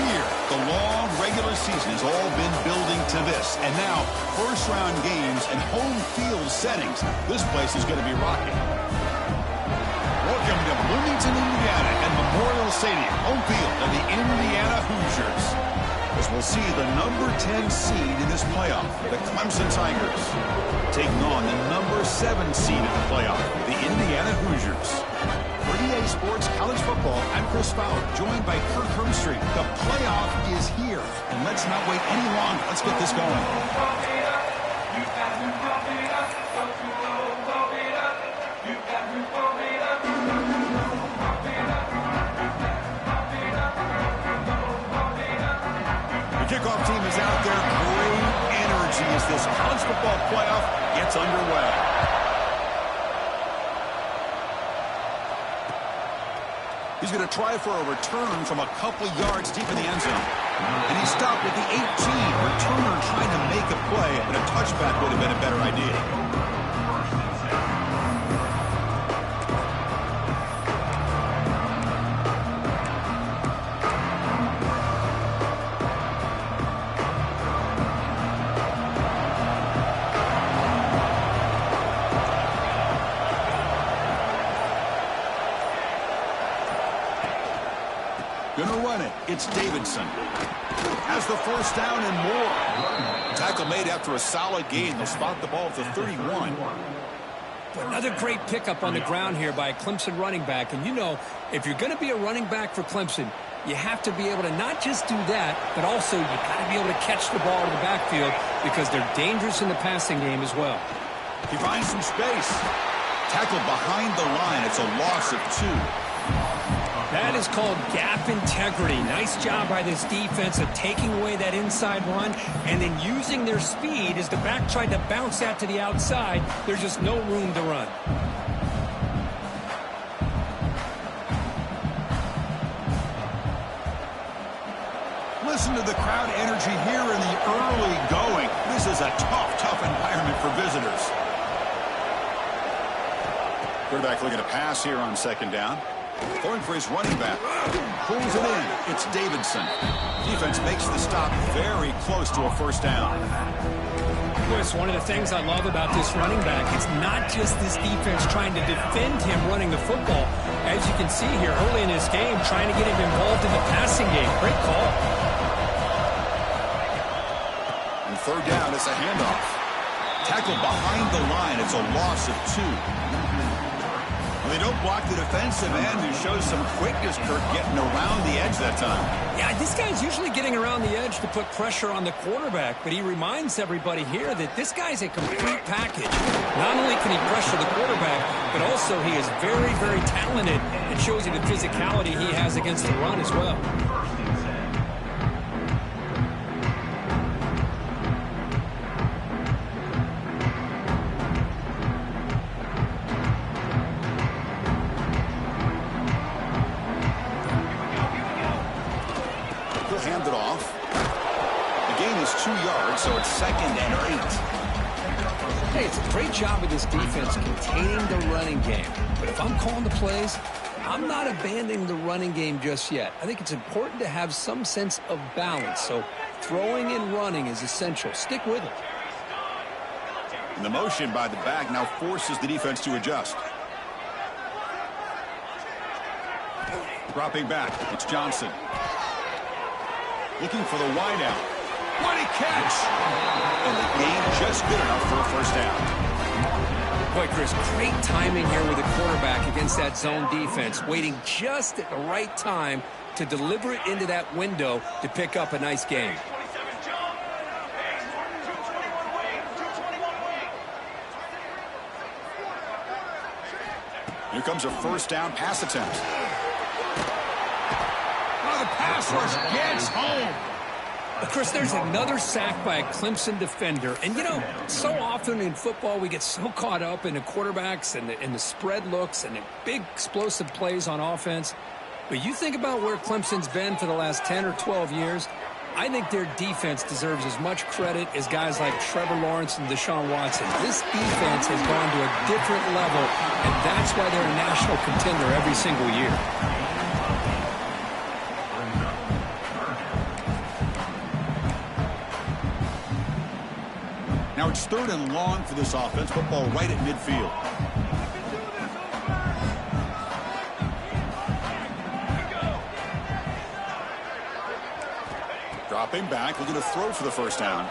here. The long regular season has all been building to this. And now, first-round games and home field settings. This place is going to be rocking. Welcome to Bloomington, Indiana, and Memorial Stadium, home field of the Indiana Hoosiers. As we'll see the number 10 seed in this playoff, the Clemson Tigers, taking on the number 7 seed in the playoff, the Indiana Hoosiers. For EA Sports College Football, I'm Chris Fowler, joined by Kirk Hermstreet. The playoff is here, and let's not wait any longer. Let's get this going. The kickoff team is out there. Great energy as this college football playoff gets underway. He's going to try for a return from a couple yards deep in the end zone. And he stopped at the 18. Returner trying to make a play, and a touchback would have been a better idea. Gonna run it. It's Davidson. Has the first down and more. Tackle made after a solid gain. They'll spot the ball at the 31. Another great pickup on the ground here by a Clemson running back. And you know, if you're going to be a running back for Clemson, you have to be able to not just do that, but also you got to be able to catch the ball in the backfield because they're dangerous in the passing game as well. He finds some space. Tackle behind the line. It's a loss of 2. That is called gap integrity. Nice job by this defense of taking away that inside run and then using their speed as the back tried to bounce that to the outside. There's just no room to run. Listen to the crowd energy here in the early going. This is a tough environment for visitors. Quarterback looking to pass here on second down. Throwing for his running back. Pulls it in. It's Davidson. Defense makes the stop very close to a first down. Chris, one of the things I love about this running back, it's not just this defense trying to defend him running the football. As you can see here early in this game, trying to get him involved in the passing game. Great call. And third down, it's a handoff. Tackle behind the line. It's a loss of 2. They don't block the defensive end, who shows some quickness, Kirk, getting around the edge that time. Yeah, this guy's usually getting around the edge to put pressure on the quarterback, but he reminds everybody here that this guy's a complete package. Not only can he pressure the quarterback, but also he is very, very talented. It shows you the physicality he has against the run as well. Hand it off. The gain is 2 yards, so it's 2nd and 8. Hey, it's a great job of this defense containing the running game. But if I'm calling the plays, I'm not abandoning the running game just yet. I think it's important to have some sense of balance. So throwing and running is essential. Stick with it. And the motion by the back now forces the defense to adjust. Dropping back, it's Johnson. Looking for the wideout. What a catch! And the gain just good enough for a first down. Boy, Chris, great timing here with the quarterback against that zone defense, waiting just at the right time to deliver it into that window to pick up a nice gain. Here comes a first down pass attempt. The pass rush gets home. Chris, there's another sack by a Clemson defender. And, you know, so often in football we get so caught up in the quarterbacks and the spread looks and the big explosive plays on offense. But you think about where Clemson's been for the last 10 or 12 years, I think their defense deserves as much credit as guys like Trevor Lawrence and Deshaun Watson. This defense has gone to a different level, and that's why they're a national contender every single year. Now it's 3rd and long for this offense. Football right at midfield. Dropping back, looking to throw for the first down.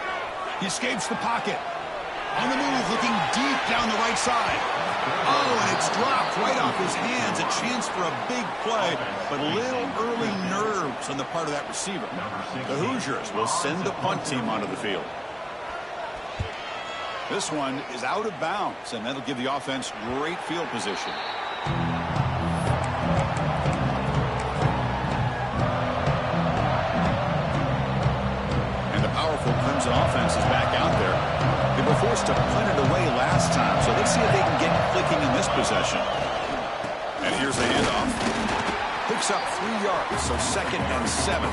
He escapes the pocket. On the move, looking deep down the right side. Oh, and it's dropped right off his hands. A chance for a big play, but little early nerves on the part of that receiver. The Hoosiers will send the punt team onto the field. This one is out of bounds, and that'll give the offense great field position. And the powerful Clemson offense is back out there. They were forced to punt it away last time, so let's see if they can get clicking in this possession. And here's the handoff. Picks up 3 yards, so 2nd and 7.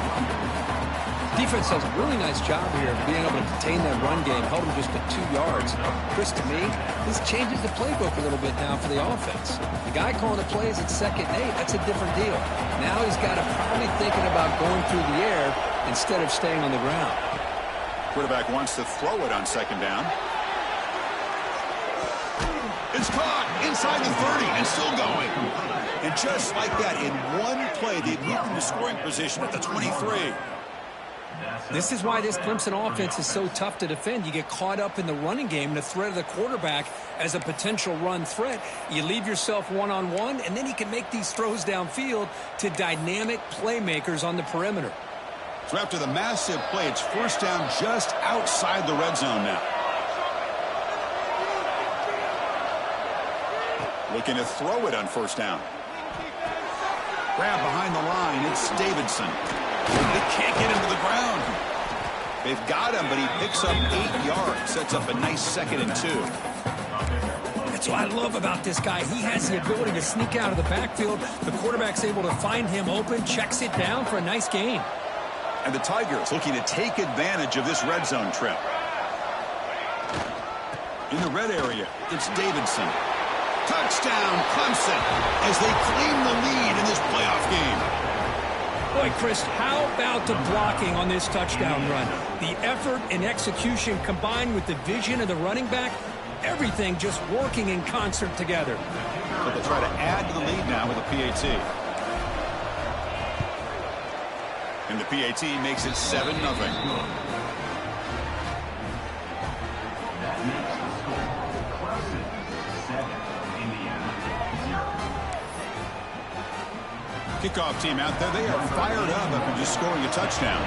Defense does a really nice job here of being able to contain that run game, held them just at 2 yards. Chris, to me, this changes the playbook a little bit now for the offense. The guy calling the plays at 2nd and 8, that's a different deal. Now he's got to probably thinking about going through the air instead of staying on the ground. Quarterback wants to throw it on 2nd down. It's caught inside the 30 and still going. And just like that, in one play, they've moved into scoring position at the 23. This is why this Clemson offense is so tough to defend. You get caught up in the running game and the threat of the quarterback as a potential run threat. You leave yourself one-on-one, and then you can make these throws downfield to dynamic playmakers on the perimeter. So after the massive play, it's 1st down just outside the red zone now. Looking to throw it on 1st down. Grab behind the line. It's Davidson. They can't get him to the ground. They've got him, but he picks up 8 yards. Sets up a nice 2nd and 2. That's what I love about this guy. He has the ability to sneak out of the backfield. The quarterback's able to find him open, checks it down for a nice gain. And the Tigers looking to take advantage of this red zone trip. In the red area, it's Davidson. Touchdown, Clemson, as they claim the lead in this playoff game. Boy, Chris, how about the blocking on this touchdown run? The effort and execution combined with the vision of the running back, everything just working in concert together. So they'll try to add to the lead now with a PAT. And the PAT makes it 7-0. Kickoff team out there. They are fired up after just scoring a touchdown.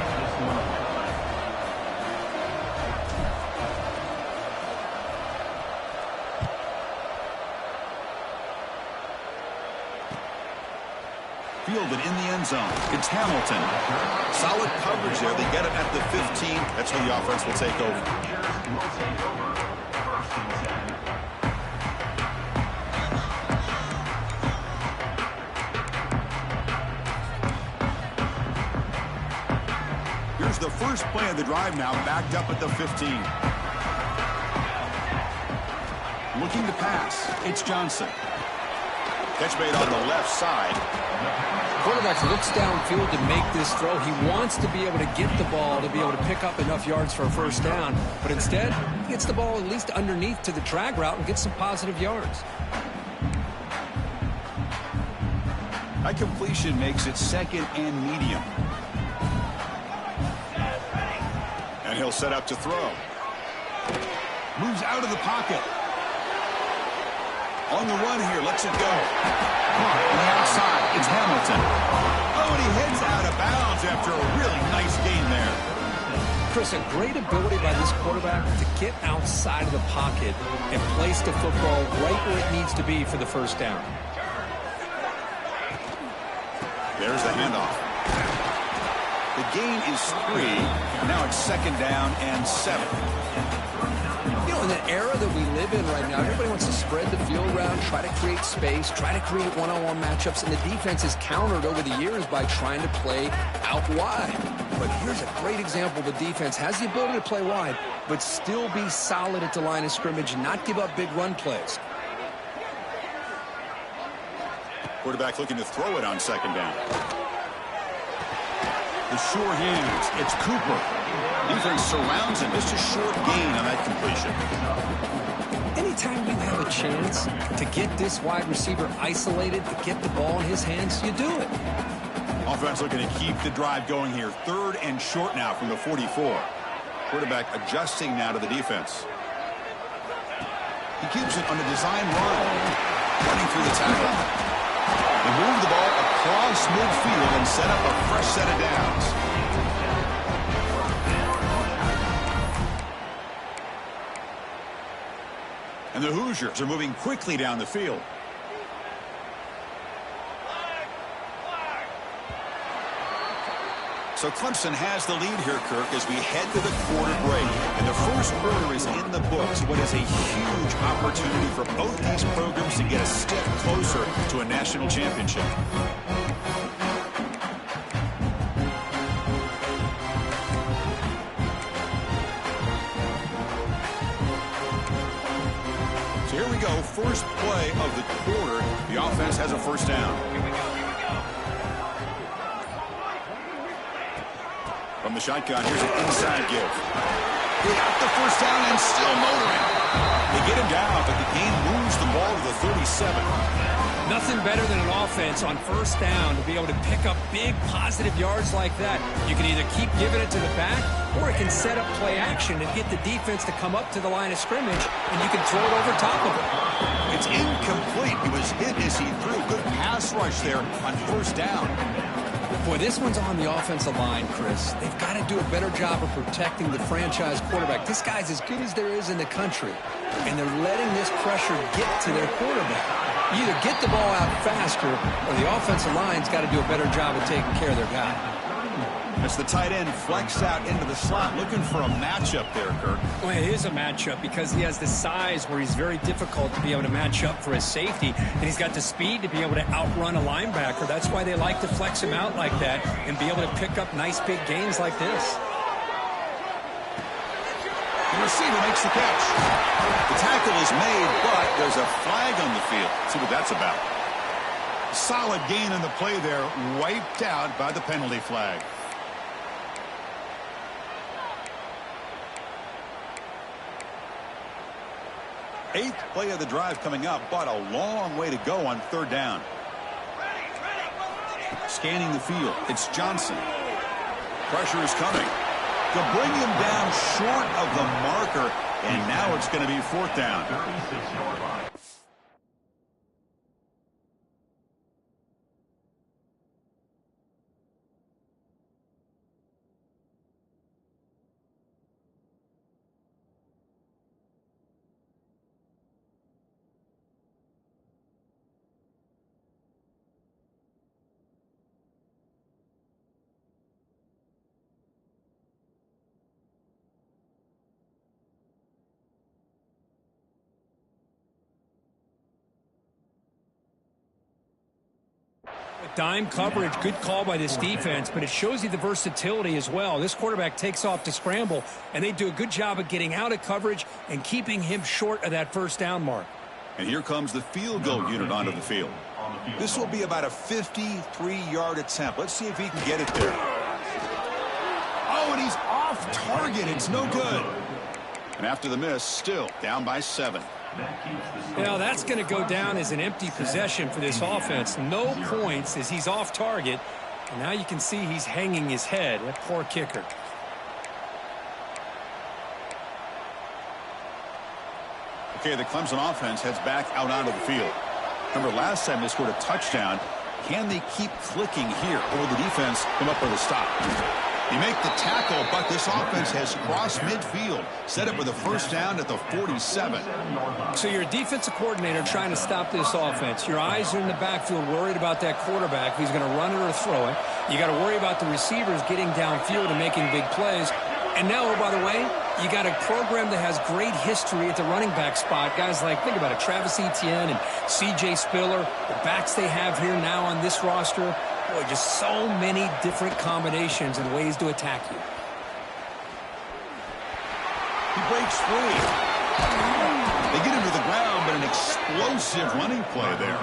Fielded in the end zone. It's Hamilton. Solid coverage there. They get it at the 15. That's where the offense will take over. Here's the first play of the drive now, backed up at the 15. Looking to pass. It's Johnson. Catch made on the left side. Quarterback looks downfield to make this throw. He wants to be able to get the ball to be able to pick up enough yards for a first down. But instead, he gets the ball at least underneath to the drag route and gets some positive yards. That completion makes it 2nd and medium. And he'll set up to throw. Moves out of the pocket. On the run here, lets it go. On the outside, it's Hamilton. Oh, and he heads out of bounds after a really nice gain there. Chris, a great ability by this quarterback to get outside of the pocket and place the football right where it needs to be for the first down. There's the handoff. The gain is 3. Now it's 2nd down and 7. You know, in the era that we live in right now, everybody wants to spread the field around, try to create space, try to create one-on-one matchups, and the defense is countered over the years by trying to play out wide. But here's a great example. The defense has the ability to play wide, but still be solid at the line of scrimmage and not give up big run plays. Quarterback looking to throw it on 2nd down. The sure hands. It's Cooper. Defense surrounds him. Just a short gain on that completion. Anytime you have a chance to get this wide receiver isolated, to get the ball in his hands, you do it. Offense looking to keep the drive going here. 3rd and short now from the 44. Quarterback adjusting now to the defense. He keeps it on the design run. Running through the tackle. They move the ball across midfield and set up a fresh set of downs. And the Hoosiers are moving quickly down the field. So Clemson has the lead here, Kirk, as we head to the quarter break. And the first quarter is in the books. What is a huge opportunity for both these programs to get a step closer to a national championship. So here we go. First play of the quarter. The offense has a first down. From the shotgun, here's an inside give. He got the first down and still motoring. They get him down, but the gain moves the ball to the 37. Nothing better than an offense on first down to be able to pick up big positive yards like that. You can either keep giving it to the back, or it can set up play action and get the defense to come up to the line of scrimmage, and you can throw it over top of it. It's incomplete. He was hit as he threw. Good pass rush there on first down. Boy, this one's on the offensive line, Chris. They've got to do a better job of protecting the franchise quarterback. This guy's as good as there is in the country, and they're letting this pressure get to their quarterback. You either get the ball out faster, or the offensive line's got to do a better job of taking care of their guy. As the tight end flexed out into the slot, looking for a matchup there, Kirk. Well, it is a matchup because he has the size where he's very difficult to be able to match up for his safety, and he's got the speed to be able to outrun a linebacker. That's why they like to flex him out like that and be able to pick up nice big gains like this. The receiver makes the catch. The tackle is made, but there's a flag on the field. Let's see what that's about. Solid gain in the play there, wiped out by the penalty flag. Eighth play of the drive coming up, but a long way to go on third down. Scanning the field, it's Johnson. Pressure is coming. They'll bring him down short of the marker, and now it's going to be fourth down. Dime coverage, good call by this defense, but it shows you the versatility as well. This quarterback takes off to scramble, and they do a good job of getting out of coverage and keeping him short of that first down mark. And here comes the field goal unit onto the field. This will be about a 53-yard attempt. Let's see if he can get it there. Oh, and he's off target. It's no good. And after the miss, still down by 7. Well, that's going to go down as an empty possession for this offense. No points as he's off target. And now you can see he's hanging his head. That poor kicker. Okay, the Clemson offense heads back out onto the field. Remember, last time they scored a touchdown. Can they keep clicking here, or will the defense come up with a stop? They make the tackle, but this offense has crossed midfield. Set up with a first down at the 47. So you're a defensive coordinator trying to stop this offense. Your eyes are in the backfield worried about that quarterback who's going to run it or throw it. You got to worry about the receivers getting downfield and making big plays. And now, oh, by the way, you got a program that has great history at the running back spot. Guys like, think about it, Travis Etienne and C.J. Spiller, the backs they have here now on this roster. Boy, just so many different combinations and ways to attack you. He breaks free. They get him to the ground, but an explosive running play there.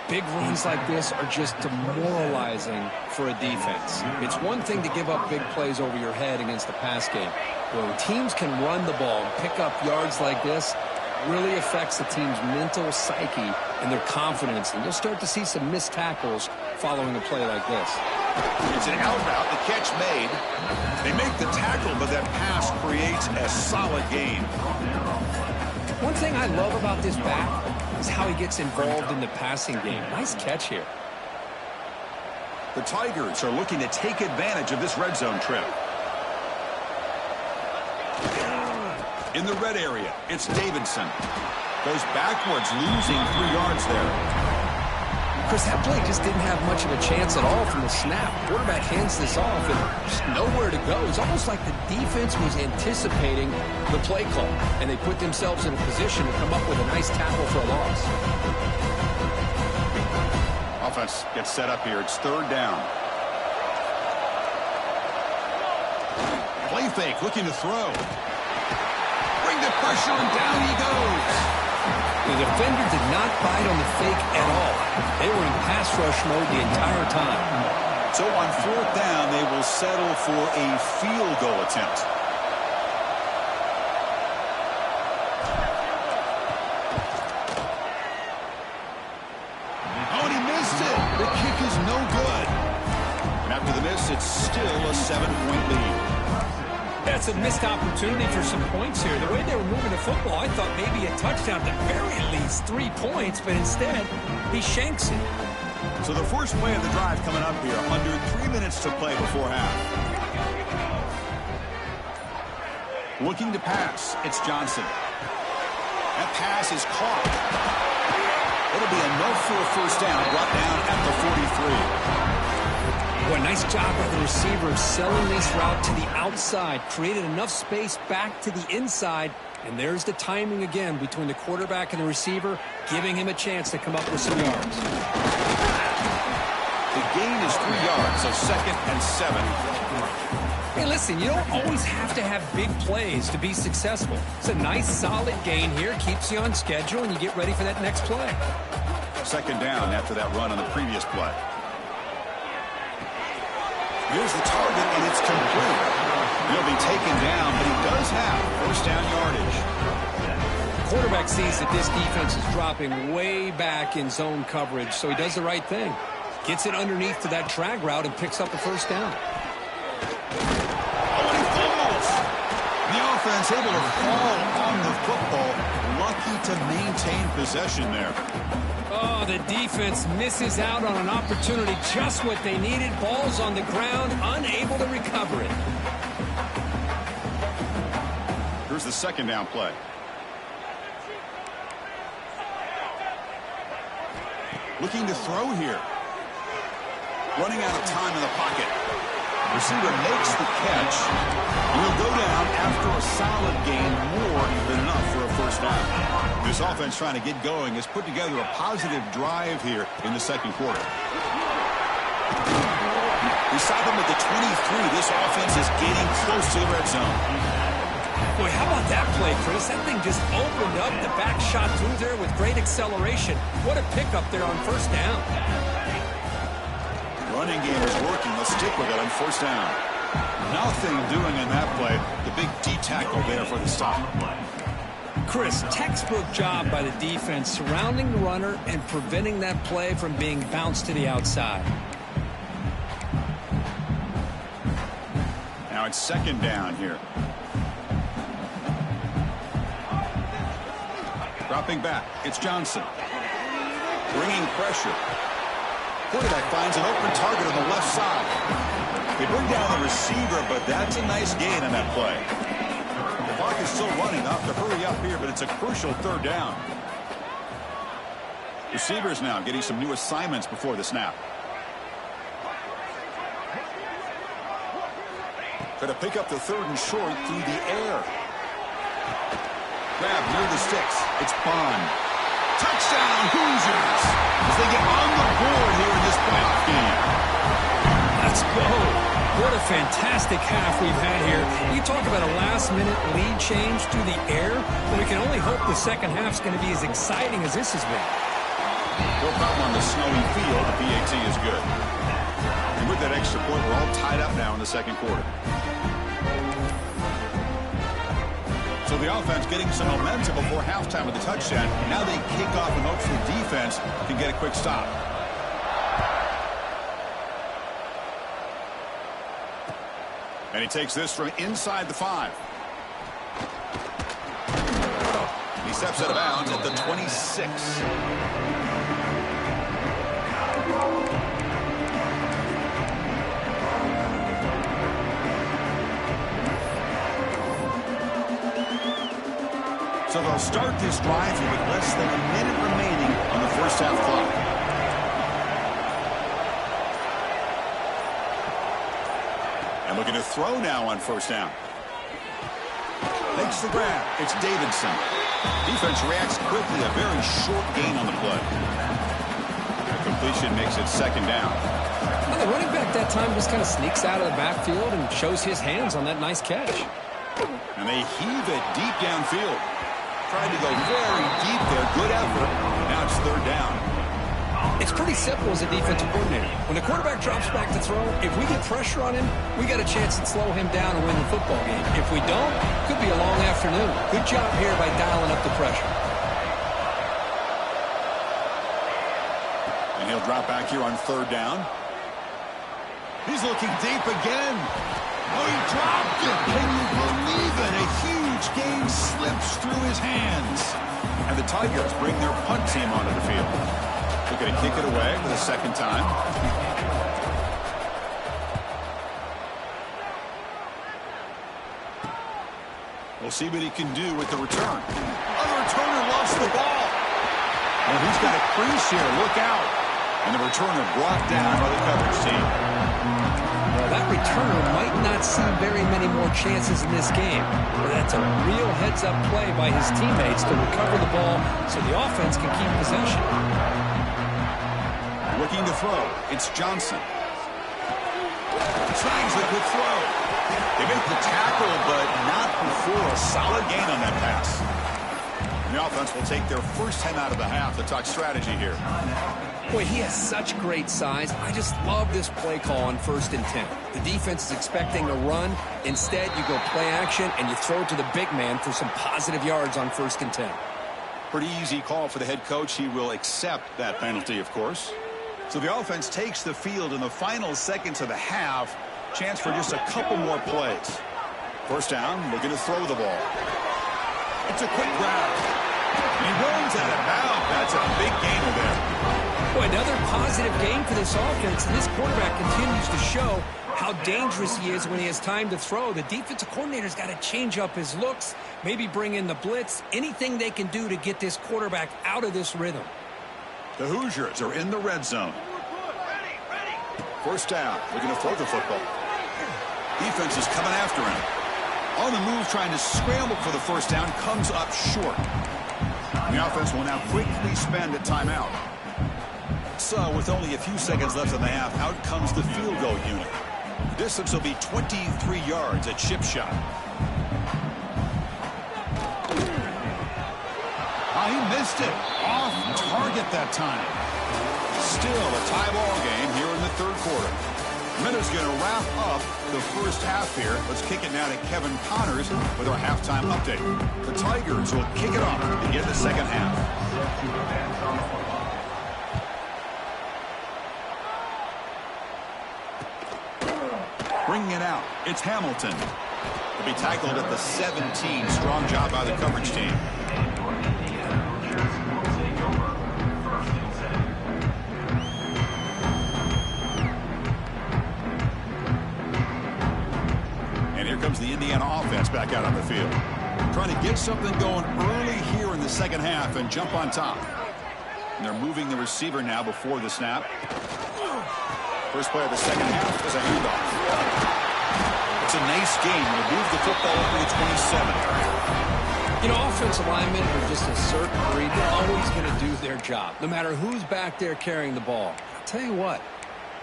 Big runs like this are just demoralizing for a defense. It's one thing to give up big plays over your head against the pass game. But when teams can run the ball and pick up yards like this, it really affects the team's mental psyche and their confidence. And you'll start to see some missed tackles following a play like this. It's an out route, the catch made. They make the tackle, but that pass creates a solid gain. One thing I love about this back is how he gets involved in the passing game. Nice catch here. The Tigers are looking to take advantage of this red zone trip. In the red area, it's Davidson. Goes backwards, losing 3 yards there. Chris, that play just didn't have much of a chance at all from the snap. Quarterback hands this off and just nowhere to go. It's almost like the defense was anticipating the play call, and they put themselves in a position to come up with a nice tackle for a loss. Offense gets set up here. It's 3rd down. Play fake, looking to throw. Bring the pressure, and down he goes. The defender did not bite on the fake at all. They were in pass rush mode the entire time. So on 4th down, they will settle for a field goal attempt. Oh, and he missed it. The kick is no good. And after the miss, it's still a 7-point lead. That's a missed opportunity for some points here. The way they were moving the football, I thought maybe a touchdown, at the very least 3 points, but instead, he shanks it. So the first play of the drive coming up here, under 3 minutes to play before half. Looking to pass, it's Johnson. That pass is caught. It'll be enough for a first down, brought down at the 43. Boy, nice job by the receiver selling this route to the outside. Created enough space back to the inside. And there's the timing again between the quarterback and the receiver, giving him a chance to come up with some yards. The gain is 3 yards, so 2nd and 7. Hey, listen, you don't always have to have big plays to be successful. It's a nice, solid gain here. Keeps you on schedule, and you get ready for that next play. 2nd down after that run on the previous play. Here's the target, and it's complete. He'll be taken down, but he does have first down yardage. Quarterback sees that this defense is dropping way back in zone coverage, so he does the right thing. Gets it underneath to that drag route and picks up a first down. Oh, and he falls. The offense able to fall on the football. Lucky to maintain possession there. Oh, the defense misses out on an opportunity, just what they needed. Ball's on the ground, unable to recover it. Here's the 2nd down play. Looking to throw here. Running out of time in the pocket. Receiver makes the catch. He'll go down after a solid gain, more than enough for a first down. This offense trying to get going has put together a positive drive here in the 2nd quarter. We saw them at the 23. This offense is getting close to the red zone. Boy, how about that play, Chris? That thing just opened up. The back shot through there with great acceleration. What a pickup there on first down. Running game is working. Let's stick with it on first down. Nothing doing in that play. The big D tackle there for the stop. Chris, textbook job by the defense surrounding the runner and preventing that play from being bounced to the outside. Now it's 2nd down here. Dropping back, it's Johnson. Bringing pressure. Quarterback finds an open target on the left side. They bring down the receiver, but that's a nice gain on that play. The clock is still running. They'll have to hurry up here, but it's a crucial 3rd down. Receivers now getting some new assignments before the snap. Got to pick up the 3rd and short through the air. Grab near the sticks. It's Bond. Touchdown, Hoosiers, as they get on the board here in this playoff game. Let's go. What a fantastic half we've had here. You talk about a last-minute lead change through the air. Well, we can only hope the second half's going to be as exciting as this has been. No problem on the snowy field. The PAT is good. And with that extra point, we're all tied up now in the second quarter. So the offense getting some momentum before halftime with the touchdown. Now they kick off and hopefully defense can get a quick stop. And he takes this from inside the 5. He steps out of bounds at the 26. So they'll start this drive with less than a minute remaining on the first half clock. And looking to throw now on first down. Makes the grab. It's Davidson. Defense reacts quickly. A very short gain on the play. The completion makes it second down. Well, the running back that time just kind of sneaks out of the backfield and shows his hands on that nice catch. And they heave it deep downfield. Tried to go very deep there. Good effort. Now it's third down. It's pretty simple as a defensive coordinator. When the quarterback drops back to throw, if we get pressure on him, we got a chance to slow him down and win the football game. If we don't, it could be a long afternoon. Good job here by dialing up the pressure. And he'll drop back here on third down. He's looking deep again. Oh, he dropped it. Can you believe it? A huge gain slips through his hands. And the Tigers bring their punt team onto the field. They're going to kick it away for the second time. We'll see what he can do with the return. Other returner lost the ball. Well, he's got a crease here. Look out. And the returner brought down by the coverage team. Well, that returner might not see very many more chances in this game. But that's a real heads-up play by his teammates to recover the ball so the offense can keep possession. Looking to throw. It's Johnson. Snags a good throw. They make the tackle, but not before a solid gain on that pass. And the offense will take their first 10 out of the half to talk strategy here. Boy, he has such great size. I just love this play call on 1st and 10. The defense is expecting a run. Instead, you go play action, and you throw it to the big man for some positive yards on 1st and 10. Pretty easy call for the head coach. He will accept that penalty, of course. So the offense takes the field in the final seconds of the half. Chance for just a couple more plays. First down, looking to throw the ball. It's a quick grab. And he runs out of bounds. That's a big gainer there. Boy, another positive gain for this offense. This quarterback continues to show how dangerous he is when he has time to throw. The defensive coordinator's got to change up his looks, maybe bring in the blitz, anything they can do to get this quarterback out of this rhythm. The Hoosiers are in the red zone. First down, looking to throw the football. Defense is coming after him. On the move, trying to scramble for the first down, comes up short. And the offense will now quickly spend a timeout. So, with only a few seconds left in the half, out comes the field goal unit. The distance will be 23 yards at chip shot. Oh, he missed it. Off target that time. Still a tie ball game here in the third quarter. Minutes going to wrap up the first half here. Let's kick it now to Kevin Connors with our halftime update. The Tigers will kick it off to begin the second half. Bringing it out, it's Hamilton. To be tackled at the 17. Strong job by the coverage team. And here comes the Indiana offense back out on the field. Trying to get something going early here in the second half and jump on top. And they're moving the receiver now before the snap. First play of the second half is a handoff. It's a nice game to move the football over to 27. You know, offensive linemen are just a certain breed. They're always going to do their job, no matter who's back there carrying the ball. I'll tell you what,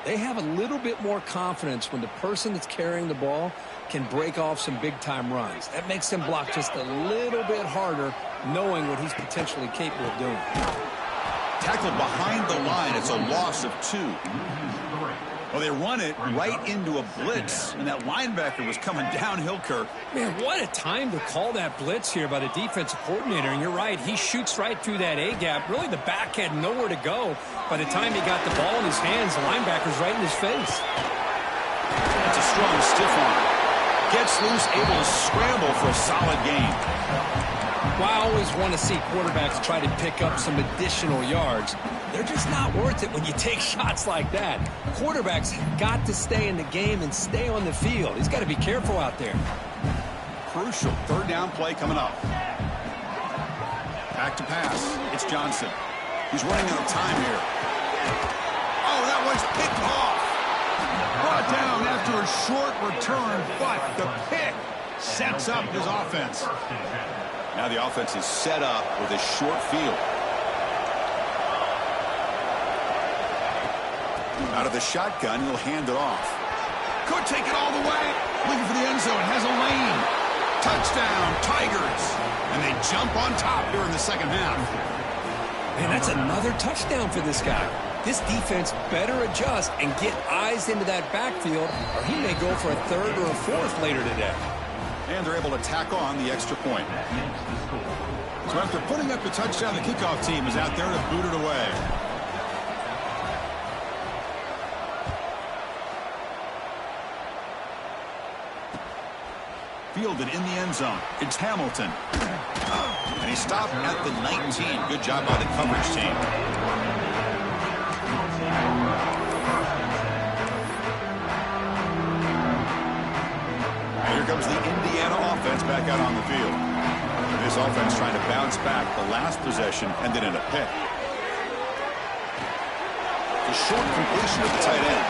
they have a little bit more confidence when the person that's carrying the ball can break off some big-time runs. That makes them block just a little bit harder, knowing what he's potentially capable of doing. Tackled behind the line. It's a loss of 2. Well, they run it right into a blitz, and that linebacker was coming downhill, Kirk. Man, what a time to call that blitz here by the defensive coordinator. And you're right, he shoots right through that A-gap. Really, the back had nowhere to go. By the time he got the ball in his hands, the linebacker's right in his face. That's a strong stiff arm. Gets loose, able to scramble for a solid gain. Well, I always want to see quarterbacks try to pick up some additional yards. They're just not worth it when you take shots like that. Quarterbacks got to stay in the game and stay on the field. He's got to be careful out there. Crucial third down play coming up. Back to pass. It's Johnson. He's running out of time here. Oh, that was picked off. Brought down after a short return, but the pick sets up his offense. Now the offense is set up with a short field. Out of the shotgun, he'll hand it off. Could take it all the way. Looking for the end zone. Has a lane. Touchdown, Tigers. And they jump on top here in the second half. Man, that's another touchdown for this guy. This defense better adjust and get eyes into that backfield, or he may go for a third or a fourth later today. And they're able to tack on the extra point. So after putting up the touchdown, the kickoff team is out there to boot it away. Fielded in the end zone. It's Hamilton. And he stopped at the 19. Good job by the coverage team. And here comes the Indiana offense back out on the field. This offense trying to bounce back the last possession and then in a pick. The short completion of the tight end.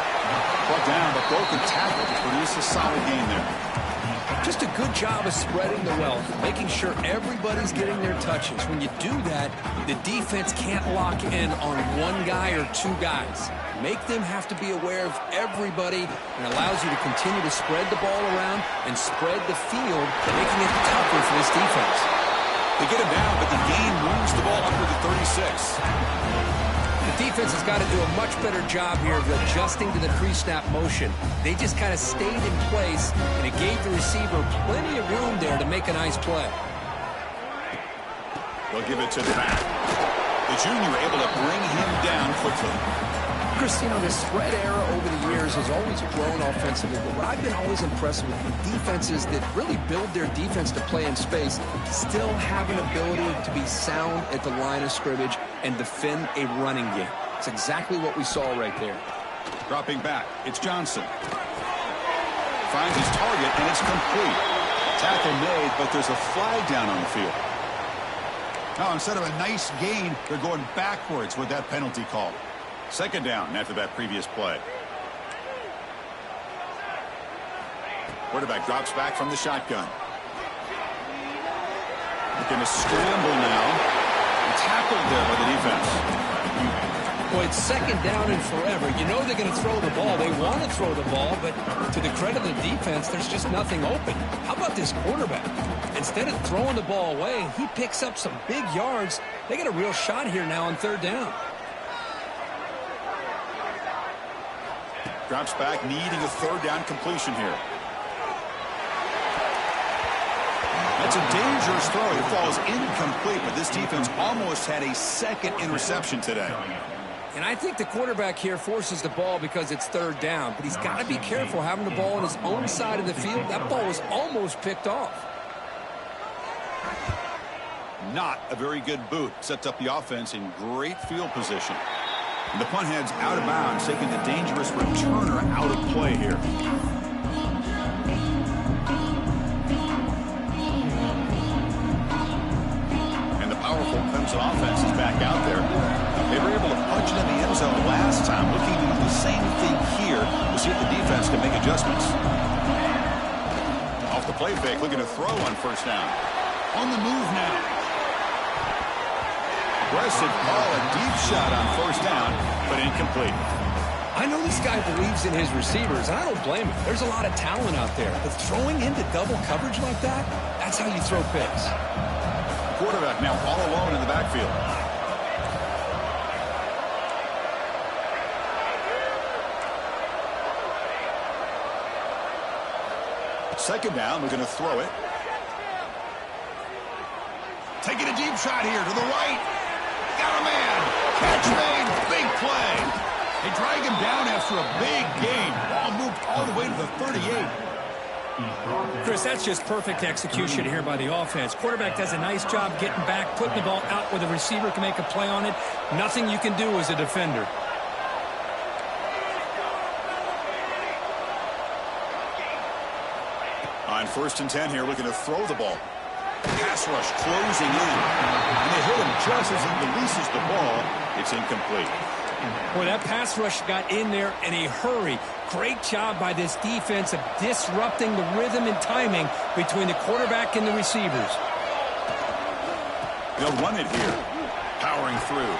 Brought down, but broken tackle to produce a solid gain there. Just a good job of spreading the wealth, making sure everybody's getting their touches. When you do that, the defense can't lock in on one guy or two guys. Make them have to be aware of everybody, and allows you to continue to spread the ball around and spread the field, making it tougher for this defense. They get him down, but the gain moves the ball up to the 36. The defense has got to do a much better job here of adjusting to the pre-snap motion. They just kind of stayed in place, and it gave the receiver plenty of room there to make a nice play. They'll give it to the back. The junior able to bring him down quickly. Chris, you know, the spread era over the years has always grown offensively, but what I've been always impressed with defenses that really build their defense to play in space still have an ability to be sound at the line of scrimmage and defend a running game. It's exactly what we saw right there. Dropping back, it's Johnson. Finds his target, and it's complete. Tackle made, but there's a flag down on the field. Now, instead of a nice gain, they're going backwards with that penalty call. Second down after that previous play. Quarterback drops back from the shotgun. Looking to scramble now. Tackled there by the defense. Boy, it's second down and forever. You know they're going to throw the ball. They want to throw the ball, but to the credit of the defense, there's just nothing open. How about this quarterback? Instead of throwing the ball away, he picks up some big yards. They got a real shot here now on third down. Drops back, needing a third down completion here. That's a dangerous throw. It falls incomplete, but this defense almost had a second interception today. And I think the quarterback here forces the ball because it's third down, but he's got to be careful having the ball on his own side of the field. That ball was almost picked off. Not a very good boot. Sets up the offense in great field position. And the punt heads out of bounds, taking the dangerous returner out of play here. And the powerful Clemson offense is back out there. They were able to punch it in the end zone last time, looking to do the same thing here to see if the defense can make adjustments. Off the play fake, looking to throw on first down. On the move now. Aggressive call, a deep shot on first down, but incomplete. I know this guy believes in his receivers, and I don't blame him. There's a lot of talent out there, but throwing into double coverage like that, that's how you throw picks. Quarterback now all alone in the backfield. Second down, we're going to throw it. Taking a deep shot here to the right. Got a man. Catch made. Big play. They drag him down after a big gain. Ball moved all the way to the 38. Chris, that's just perfect execution here by the offense. Quarterback does a nice job getting back, putting the ball out where the receiver can make a play on it. Nothing you can do as a defender. On 1st and 10 here, looking to throw the ball. Pass rush closing in. And they hit him just as he releases the ball. It's incomplete. Boy, that pass rush got in there in a hurry. Great job by this defense of disrupting the rhythm and timing between the quarterback and the receivers. They'll run it here. Powering through.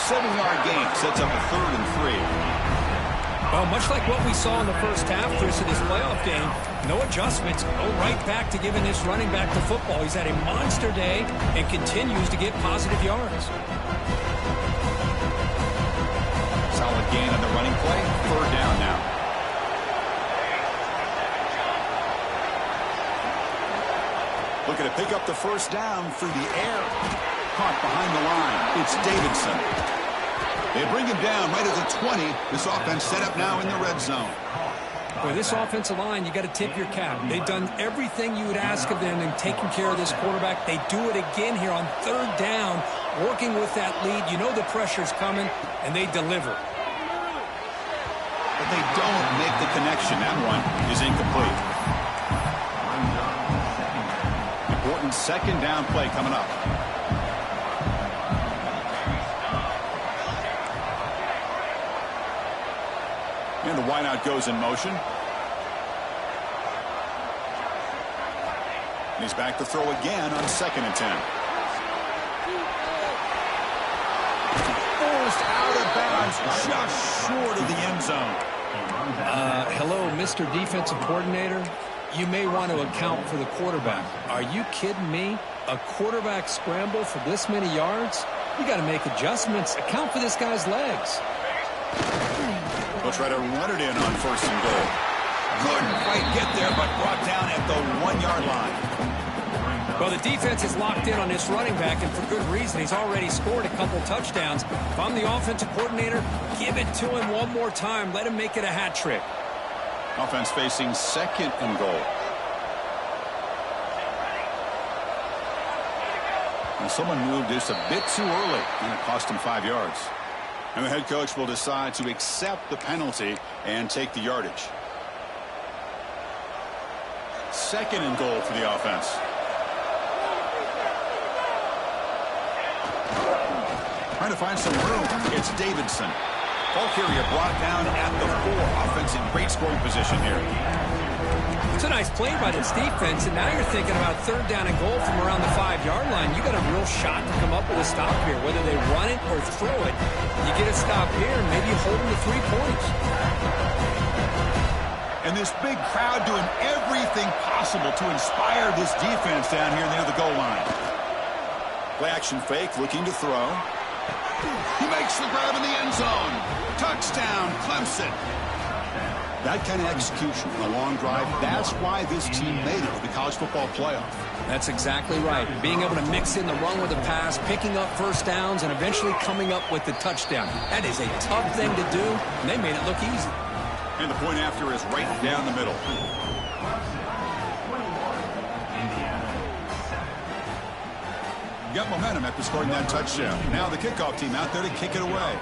7-yard gain sets up a 3rd and 3. Well, much like what we saw in the first half, Chris, of this playoff game, no adjustments. Go right back to giving this running back the football. He's had a monster day and continues to get positive yards. Solid gain on the running play. 3rd down now. Looking to pick up the 1st down through the air. Caught behind the line. It's Davidson. They bring him down right at the 20. This offense set up now in the red zone. Boy, this offensive line, you got to tip your cap. They've done everything you would ask of them in taking care of this quarterback. They do it again here on 3rd down, working with that lead. You know the pressure's coming, and they deliver. But they don't make the connection. That one is incomplete. Important 2nd down play coming up. And the wideout goes in motion. And he's back to throw again on 2nd and 10. Forced out of bounds just short of the end zone. Hello, Mr. Defensive Coordinator. You may want to account for the quarterback. Are you kidding me? A quarterback scramble for this many yards? You got to make adjustments. Account for this guy's legs. They'll try to run it in on 1st and goal. Couldn't quite get there, but brought down at the 1-yard line. Well, the defense is locked in on this running back, and for good reason. He's already scored a couple touchdowns. If I'm the offensive coordinator, give it to him one more time. Let him make it a hat trick. Offense facing 2nd and goal. And someone moved just a bit too early, and it cost him 5 yards. And the head coach will decide to accept the penalty and take the yardage. 2nd and goal for the offense. Trying to find some room. It's Davidson. Ball carrier brought down at the 4. Offense in great scoring position here. It's a nice play by this defense, and now you're thinking about 3rd down and goal from around the 5-yard line. You got a real shot to come up with a stop here. Whether they run it or throw it, you get a stop here, and maybe you hold them to 3 points. And this big crowd doing everything possible to inspire this defense down here near the goal line. Play action fake, looking to throw. He makes the grab in the end zone. Touchdown, Clemson. That kind of execution on a long drive, that's why this team made it to the college football playoff. That's exactly right. Being able to mix in the run with the pass, picking up 1st downs, and eventually coming up with the touchdown. That is a tough thing to do, and they made it look easy. And the point after is right down the middle. Got momentum after scoring that touchdown. Now the kickoff team out there to kick it away.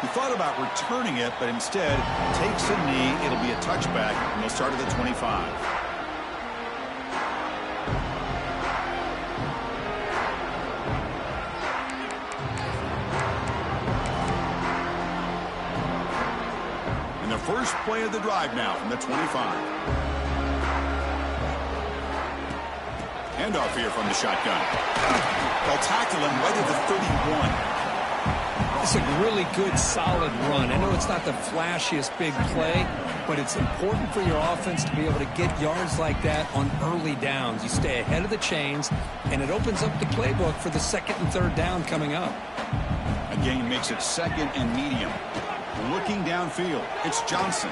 He thought about returning it, but instead takes a knee. It'll be a touchback, and they'll start at the 25. And the first play of the drive now from the 25. Handoff here from the shotgun. They'll tackle him right at the 31. It's a really good, solid run. I know it's not the flashiest big play, but it's important for your offense to be able to get yards like that on early downs. You stay ahead of the chains, and it opens up the playbook for the 2nd and 3rd down coming up. A gain makes it second and medium. Looking downfield, it's Johnson.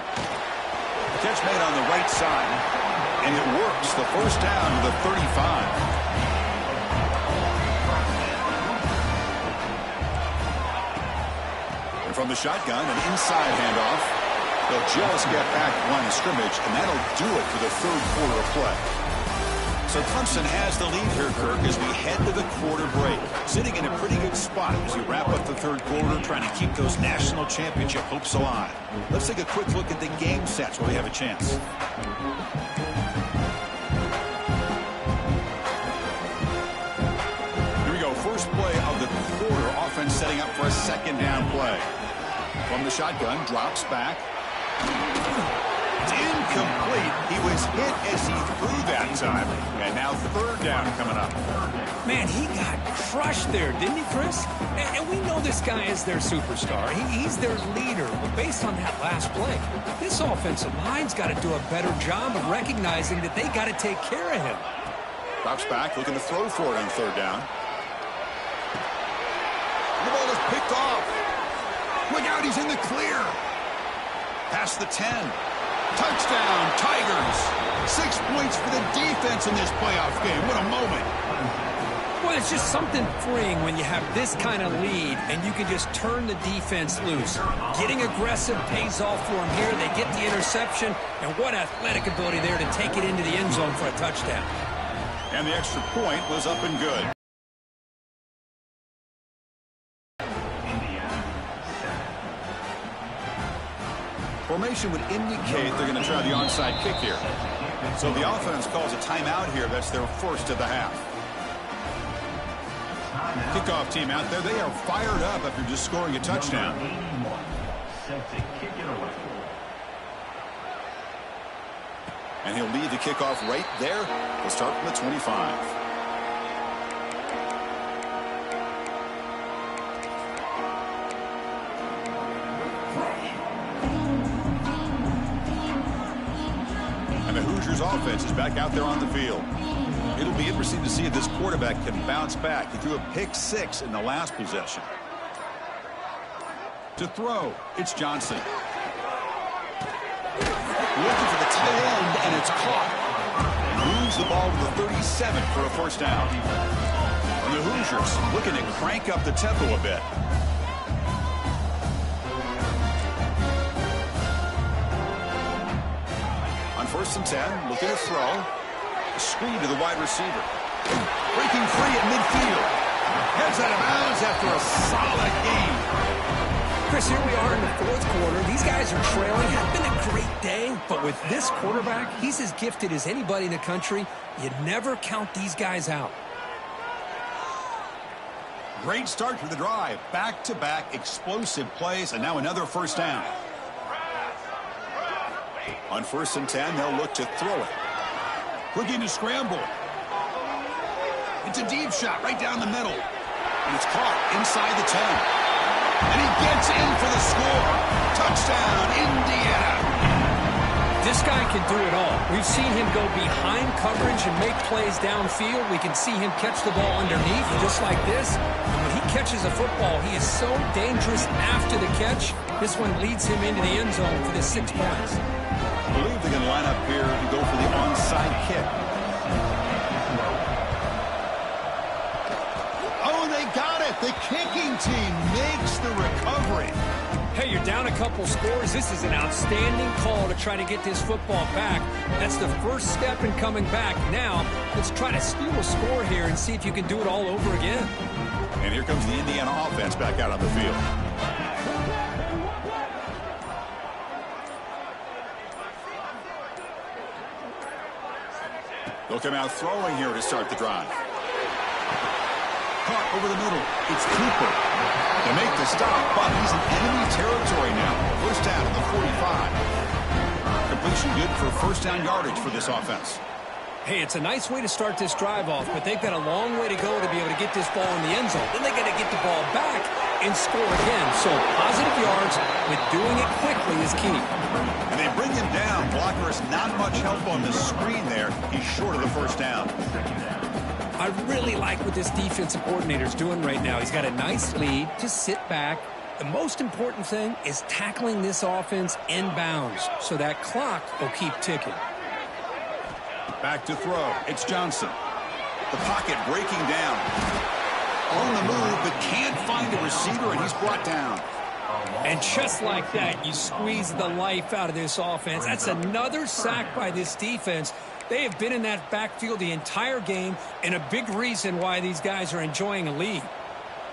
Catch made on the right side, and it works. The first down to the 35. And from the shotgun, an inside handoff. They'll just get back line of scrimmage, and that'll do it for the third quarter of play. So Clemson has the lead here, Kirk, as we head to the quarter break. Sitting in a pretty good spot as we wrap up the third quarter, trying to keep those national championship hopes alive. Let's take a quick look at the game sets while we have a chance. Here we go. First play of the quarter. Offense setting up for a second down play. From the shotgun, drops back. It's incomplete. He was hit as he threw that time. And now third down coming up. Man, he got crushed there, didn't he, Chris? And we know this guy is their superstar. He's their leader. But based on that last play, this offensive line's got to do a better job of recognizing that they got to take care of him. Drops back, looking to throw for it on third down. The ball is picked off. Look out, he's in the clear. Past the 10. Touchdown, Tigers. 6 points for the defense in this playoff game. What a moment. Well, it's just something freeing when you have this kind of lead and you can just turn the defense loose. Getting aggressive pays off for them here. They get the interception, and what athletic ability there to take it into the end zone for a touchdown. And the extra point was up and good. Formation would indicate they're going to try the onside kick here. So the offense calls a timeout here. That's their first of the half. Kickoff team out there. They are fired up after just scoring a touchdown. And he'll lead the kickoff right there. We'll start from the 25. Offense is back out there on the field. It'll be interesting to see if this quarterback can bounce back. He threw a pick-6 in the last possession. To throw, it's Johnson. Looking for the tight end, and it's caught. Moves the ball to the 37 for a first down. And the Hoosiers looking to crank up the tempo a bit. First and 10, looking to throw. A screen to the wide receiver. Breaking free at midfield. Heads out of bounds after a solid game. Chris, here we are in the fourth quarter. These guys are trailing. It's been a great day, but with this quarterback, he's as gifted as anybody in the country. You never count these guys out. Great start to the drive. Back-to-back explosive plays, and now another first down. On first and 10, they'll look to throw it. Looking to scramble. It's a deep shot right down the middle. And it's caught inside the 10. And he gets in for the score. Touchdown, Indiana. This guy can do it all. We've seen him go behind coverage and make plays downfield. We can see him catch the ball underneath just like this. And when he catches a football, he is so dangerous after the catch. This one leads him into the end zone for the 6 points. I believe they're going to line up here to go for the onside kick. Oh, they got it. The kicking team makes the recovery. Hey, you're down a couple scores. This is an outstanding call to try to get this football back. That's the first step in coming back. Now, let's try to steal a score here and see if you can do it all over again. And here comes the Indiana offense back out on the field. They'll come out throwing here to start the drive. Caught over the middle. It's Cooper. They make the stop, but he's in enemy territory now. First down at the 45. Completion good for first down yardage for this offense. Hey, it's a nice way to start this drive off, but they've got a long way to go to be able to get this ball in the end zone. Then they got to get the ball back and score again. So positive yards with doing it quickly is key. And they bring him down. Blocker is not much help on the screen there. He's short of the first down. I really like what this defensive coordinator is doing right now. He's got a nice lead. Just sit back. The most important thing is tackling this offense inbounds so that clock will keep ticking. Back to throw. It's Johnson. The pocket breaking down. On the move, but can't find a receiver, and he's brought down. And just like that, you squeeze the life out of this offense. That's another sack by this defense. They have been in that backfield the entire game, and a big reason why these guys are enjoying a lead.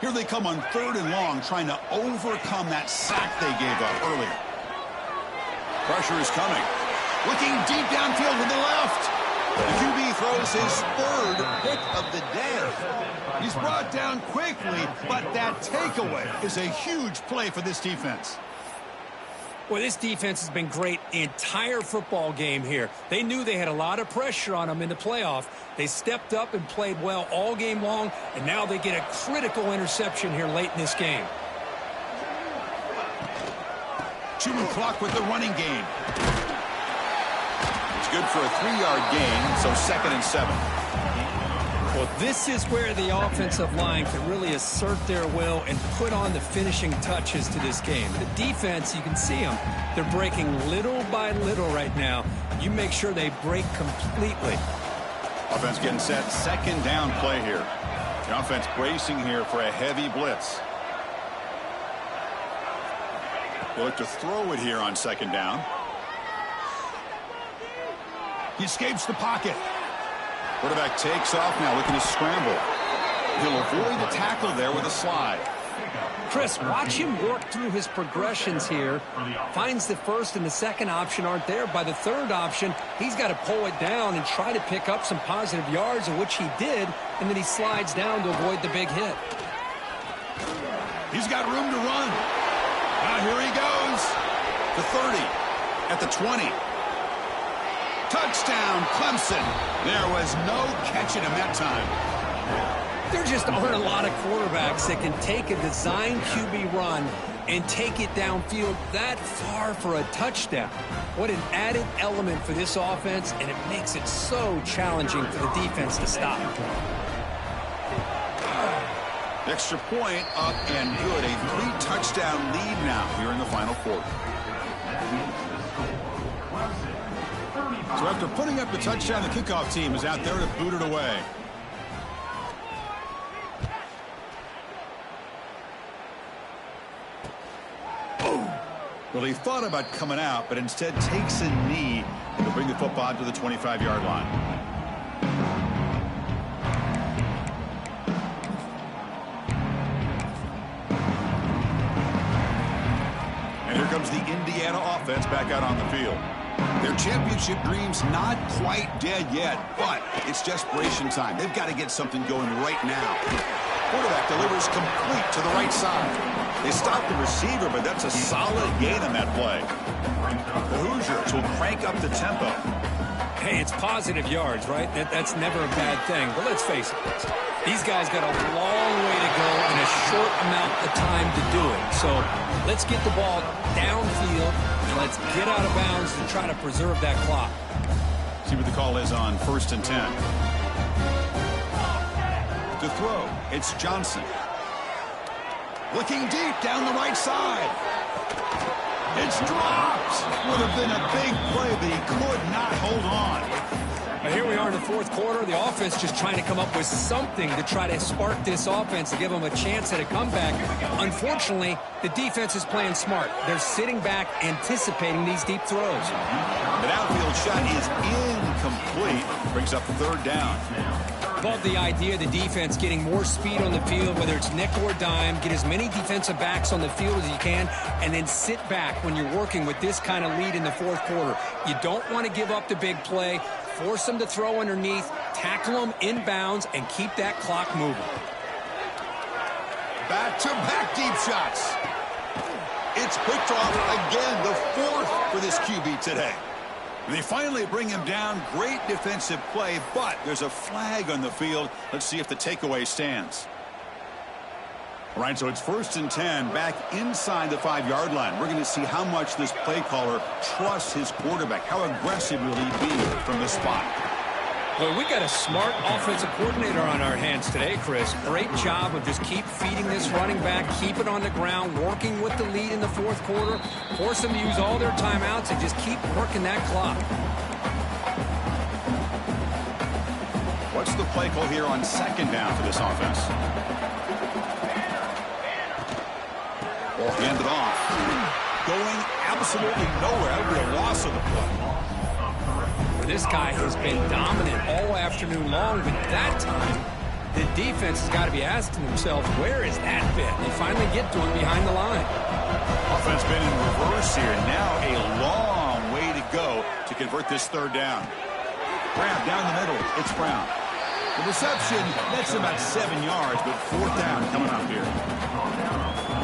Here they come on 3rd and long, trying to overcome that sack they gave up earlier. Pressure is coming. Looking deep downfield to the left. The QB throws his 3rd pick of the day. He's brought down quickly, but that takeaway is a huge play for this defense. Well, this defense has been great the entire football game here. They knew they had a lot of pressure on them in the playoff. They stepped up and played well all game long, and now they get a critical interception here late in this game. Chewing clock with the running game. It's good for a 3-yard gain, so 2nd and 7. Well, this is where the offensive line can really assert their will and put on the finishing touches to this game. The defense, you can see them. They're breaking little by little right now. You make sure they break completely. Offense getting set. 2nd down play here. The offense bracing here for a heavy blitz. They'll look to throw it here on 2nd down. He escapes the pocket. Quarterback takes off now, looking to scramble. He'll avoid the tackle there with a slide. Chris, watch him work through his progressions here. Finds the 1st and the 2nd option aren't there. By the 3rd option, he's got to pull it down and try to pick up some positive yards, of which he did, and then he slides down to avoid the big hit. He's got room to run. Now here he goes. The 30, at the 20. Touchdown, Clemson. There was no catching him that time. There just aren't a lot of quarterbacks that can take a design QB run and take it downfield that far for a touchdown. What an added element for this offense, and it makes it so challenging for the defense to stop. Extra point up and good. A 3-touchdown lead now here in the final quarter. So after putting up the touchdown, the kickoff team is out there to boot it away. Well, he thought about coming out, but instead takes a knee to bring the football to the 25-yard line. And here comes the Indiana offense back out on the field. Their championship dream's not quite dead yet, but it's desperation time. They've got to get something going right now. Quarterback delivers complete to the right side. They stop the receiver, but that's a solid gain on that play. The Hoosiers will crank up the tempo. Hey, it's positive yards, right? That's never a bad thing. But let's face it, these guys got a long way to go in a short amount of time to do it. So let's get the ball downfield, and let's get out of bounds and try to preserve that clock. See what the call is on 1st and 10. To throw, it's Johnson. Looking deep down the right side. It's dropped. Would have been a big play, but he could not hold on. Now here we are in the 4th quarter. The offense just trying to come up with something to try to spark this offense to give them a chance at a comeback. Unfortunately, the defense is playing smart. They're sitting back, anticipating these deep throws. The downfield shot is incomplete. Brings up 3rd down. Love the idea of the defense getting more speed on the field, whether it's nickel or dime. Get as many defensive backs on the field as you can, and then sit back when you're working with this kind of lead in the 4th quarter. You don't want to give up the big play. Force them to throw underneath, tackle them inbounds, and keep that clock moving. Back-to-back deep shots. It's picked off again, the 4th for this QB today. They finally bring him down. Great defensive play, but there's a flag on the field. Let's see if the takeaway stands. All right, so it's 1st and 10, back inside the 5-yard line. We're going to see how much this play caller trusts his quarterback. How aggressive will he be from the spot? Well, we got a smart offensive coordinator on our hands today, Chris. Great job of just keep feeding this running back, keep it on the ground, working with the lead in the fourth quarter, force them to use all their timeouts, and just keep working that clock. What's the play call here on second down for this offense? Ball handed off. Going absolutely nowhere. That would be a loss of the play. This guy has been dominant all afternoon long, but that time, the defense has got to be asking themselves, where is that been? They finally get to him behind the line. Offense been in reverse here. Now a long way to go to convert this third down. Brown down the middle. It's Brown. The reception, that's about 7 yards, but fourth down coming up here.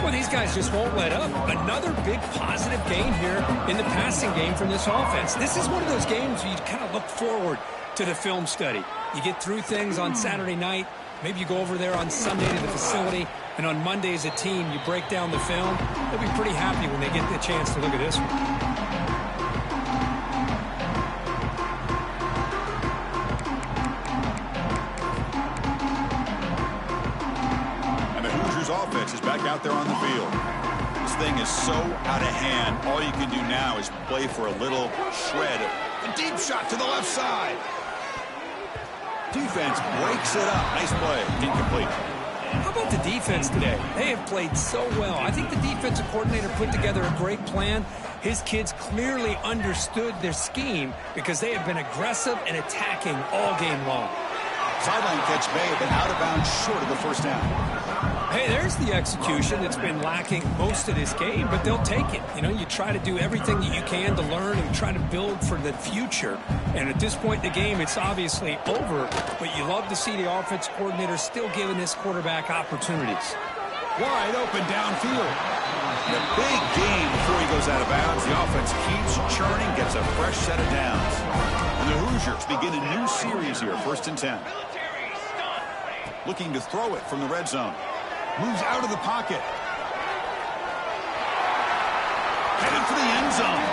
Well, these guys just won't let up. Another big positive gain here in the passing game from this offense. This is one of those games where you kind of look forward to the film study. You get through things on Saturday night. Maybe you go over there on Sunday to the facility, and on Monday as a team, you break down the film. They'll be pretty happy when they get the chance to look at this one. Offense is back out there on the field. This thing is so out of hand. All you can do now is play for a little shred. A deep shot to the left side. Defense breaks it up. Nice play. Incomplete. How about the defense today? They have played so well. I think the defensive coordinator put together a great plan. His kids clearly understood their scheme because they have been aggressive and attacking all game long. Sideline catch may have been out of bounds short of the first down. Hey, there's the execution that's been lacking most of this game, but they'll take it. You know, you try to do everything that you can to learn and try to build for the future. And at this point in the game, it's obviously over, but you love to see the offensive coordinator still giving this quarterback opportunities. Wide open downfield. And a big gain before he goes out of bounds. The offense keeps churning, gets a fresh set of downs. And the Hoosiers begin a new series here, 1st and 10. Looking to throw it from the red zone. Moves out of the pocket. Headed for the end zone.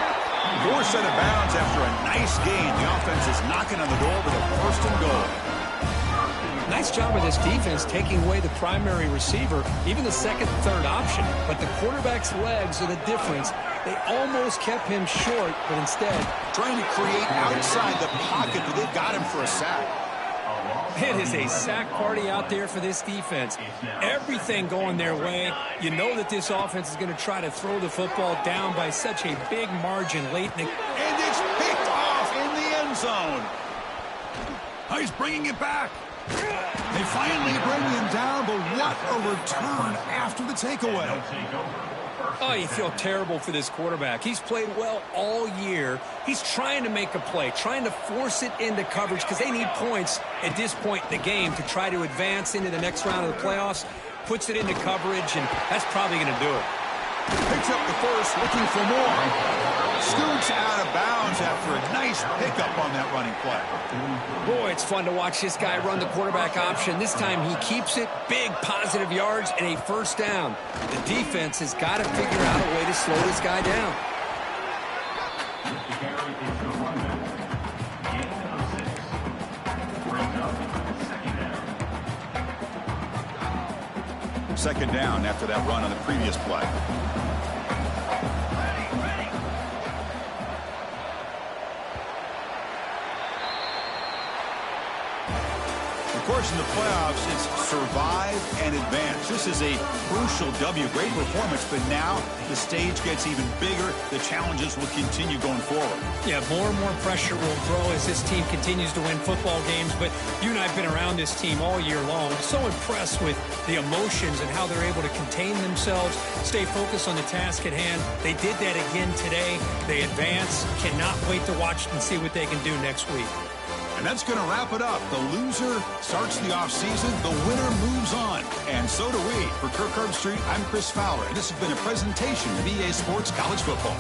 4 set of bounds after a nice gain. The offense is knocking on the door with a 1st and goal. Nice job of this defense taking away the primary receiver, even the second and third option. But the quarterback's legs are the difference. They almost kept him short, but instead trying to create outside the pocket, but they've got him for a sack. It is a sack party out there for this defense. Everything going their way. You know that this offense is going to try to throw the football down by such a big margin late in the... And it's picked off in the end zone. Oh, he's bringing it back. They finally bring him down, but what a return after the takeaway. Oh, you feel terrible for this quarterback. He's played well all year. He's trying to make a play, trying to force it into coverage because they need points at this point in the game to try to advance into the next round of the playoffs. Puts it into coverage, and that's probably going to do it. Picks up the first, looking for more. Scoots out of bounds after a nice pickup on that running play. Boy, it's fun to watch this guy run the quarterback option. This time he keeps it, big positive yards, and a 1st down. The defense has got to figure out a way to slow this guy down. Second down after that run on the previous play. Of course, in the playoffs, it's survive and advance. This is a crucial W. Great performance, but now the stage gets even bigger. The challenges will continue going forward. Yeah, more and more pressure will grow as this team continues to win football games. But you and I have been around this team all year long. So impressed with the emotions and how they're able to contain themselves, stay focused on the task at hand. They did that again today. They advance. Cannot wait to watch and see what they can do next week. And that's going to wrap it up. The loser starts the offseason. The winner moves on. And so do we. For Kirk Herbstreit, I'm Chris Fowler. And this has been a presentation of EA Sports College Football.